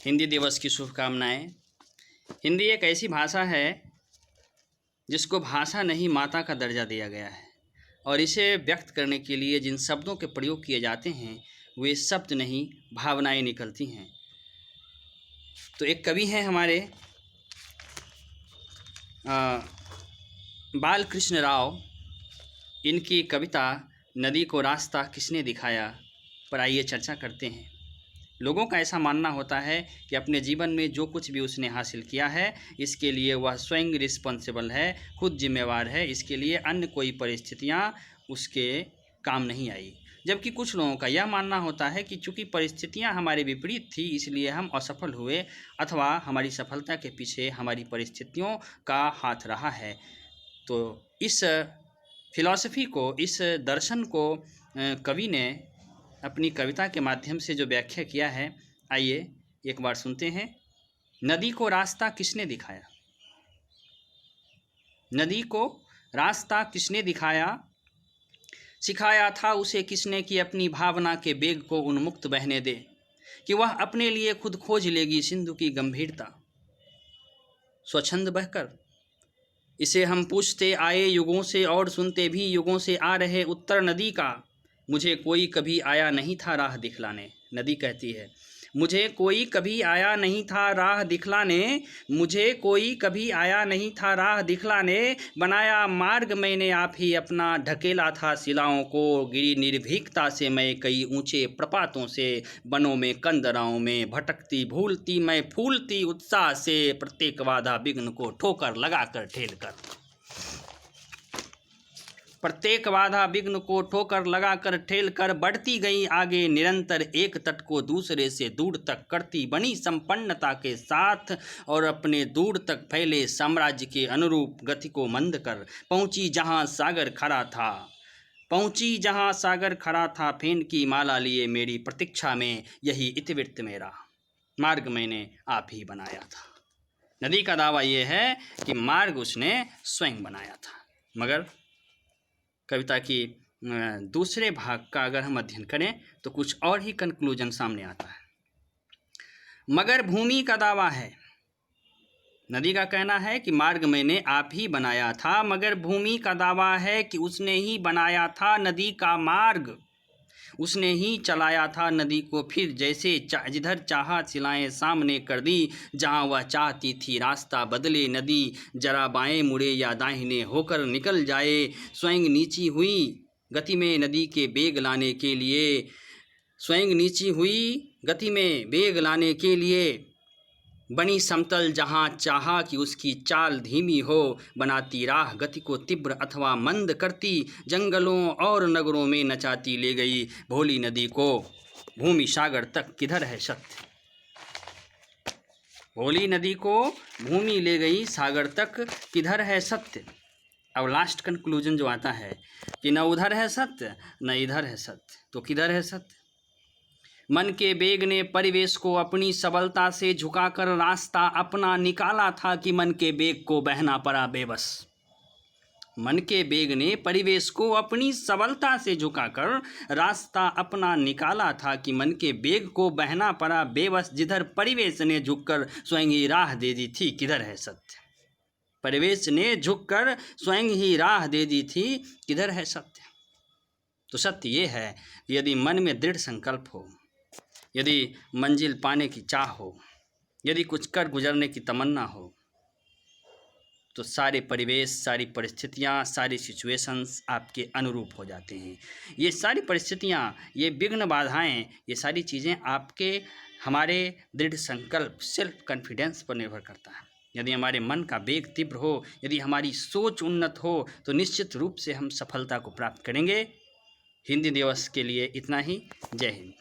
हिंदी दिवस की शुभकामनाएं। हिंदी एक ऐसी भाषा है जिसको भाषा नहीं माता का दर्जा दिया गया है और इसे व्यक्त करने के लिए जिन शब्दों के प्रयोग किए जाते हैं वे शब्द नहीं भावनाएं निकलती हैं। तो एक कवि हैं हमारे बाल कृष्ण राव, इनकी कविता नदी को रास्ता किसने दिखाया पर आइए चर्चा करते हैं। लोगों का ऐसा मानना होता है कि अपने जीवन में जो कुछ भी उसने हासिल किया है इसके लिए वह स्वयं रिस्पॉन्सिबल है, खुद जिम्मेवार है, इसके लिए अन्य कोई परिस्थितियां उसके काम नहीं आई। जबकि कुछ लोगों का यह मानना होता है कि चूंकि परिस्थितियां हमारे विपरीत थी इसलिए हम असफल हुए अथवा हमारी सफलता के पीछे हमारी परिस्थितियों का हाथ रहा है। तो इस फिलॉसफी को, इस दर्शन को कवि ने अपनी कविता के माध्यम से जो व्याख्या किया है, आइए एक बार सुनते हैं। नदी को रास्ता किसने दिखाया? नदी को रास्ता किसने दिखाया? सिखाया था उसे किसने कि अपनी भावना के बेग को उन्मुक्त बहने दे, कि वह अपने लिए खुद खोज लेगी सिंधु की गंभीरता स्वच्छंद बहकर। इसे हम पूछते आए युगों से और सुनते भी युगों से आ रहे उत्तर नदी का, मुझे कोई कभी आया नहीं था राह दिखलाने। नदी कहती है, मुझे कोई कभी आया नहीं था राह दिखलाने, मुझे कोई कभी आया नहीं था राह दिखलाने, बनाया मार्ग मैंने आप ही अपना, ढकेला था शिलाओं को, गिरी निर्भीकता से मैं कई ऊंचे प्रपातों से, बनों में कंदराओं में भटकती भूलती मैं फूलती उत्साह से, प्रत्येक बाधा विघ्न को ठोकर लगाकर ठेल कर, प्रत्येक बाधा विघ्न को ठोकर लगाकर ठेल कर बढ़ती गई आगे निरंतर, एक तट को दूसरे से दूर तक करती बनी संपन्नता के साथ, और अपने दूर तक फैले साम्राज्य के अनुरूप गति को मंद कर पहुंची जहां सागर खड़ा था, पहुंची जहां सागर खड़ा था, फेन की माला लिए मेरी प्रतीक्षा में, यही इतिवृत्त मेरा मार्ग मैंने आप ही बनाया था। नदी का दावा यह है कि मार्ग उसने स्वयं बनाया था। मगर कविता की दूसरे भाग का अगर हम अध्ययन करें तो कुछ और ही कंक्लूजन सामने आता है। मगर भूमि का दावा है, नदी का कहना है कि मार्ग मैंने आप ही बनाया था, मगर भूमि का दावा है कि उसने ही बनाया था नदी का मार्ग, उसने ही चलाया था नदी को फिर, जैसे जिधर चाहा सिलाएं सामने कर दी, जहां वह चाहती थी रास्ता बदले नदी, जरा बाएं मुड़े या दाहिने होकर निकल जाए, स्वयं नीची हुई गति में नदी के बेग लाने के लिए, स्वयं नीची हुई गति में बेग लाने के लिए, बनी समतल जहाँ चाहा कि उसकी चाल धीमी हो, बनाती राह गति को तीव्र अथवा मंद करती, जंगलों और नगरों में नचाती ले गई भोली नदी को, भूमि सागर तक किधर है सत्य, भोली नदी को भूमि ले गई सागर तक किधर है सत्य। अब लास्ट कंक्लूजन जो आता है कि न उधर है सत्य न इधर है सत्य, तो किधर है सत्य? मन के बेग ने परिवेश को अपनी सबलता से झुकाकर रास्ता अपना निकाला था, कि मन के बेग को बहना पड़ा बेबस। मन के बेग ने परिवेश को अपनी सबलता से झुकाकर रास्ता अपना निकाला था, कि मन के बेग को बहना पड़ा बेबस, जिधर परिवेश ने झुककर स्वयं ही राह दे दी थी, किधर है सत्य? परिवेश ने झुककर स्वयं ही राह दे दी थी, किधर है सत्य? तो सत्य ये है कि यदि मन में दृढ़ संकल्प हो, यदि मंजिल पाने की चाह हो, यदि कुछ कर गुजरने की तमन्ना हो, तो सारे परिवेश, सारी परिस्थितियाँ, सारी सिचुएशंस आपके अनुरूप हो जाते हैं। ये सारी परिस्थितियाँ, ये विघ्न बाधाएं, ये सारी चीज़ें आपके, हमारे दृढ़ संकल्प, सेल्फ कॉन्फिडेंस पर निर्भर करता है। यदि हमारे मन का वेग तीव्र हो, यदि हमारी सोच उन्नत हो, तो निश्चित रूप से हम सफलता को प्राप्त करेंगे। हिंदी दिवस के लिए इतना ही। जय हिंद।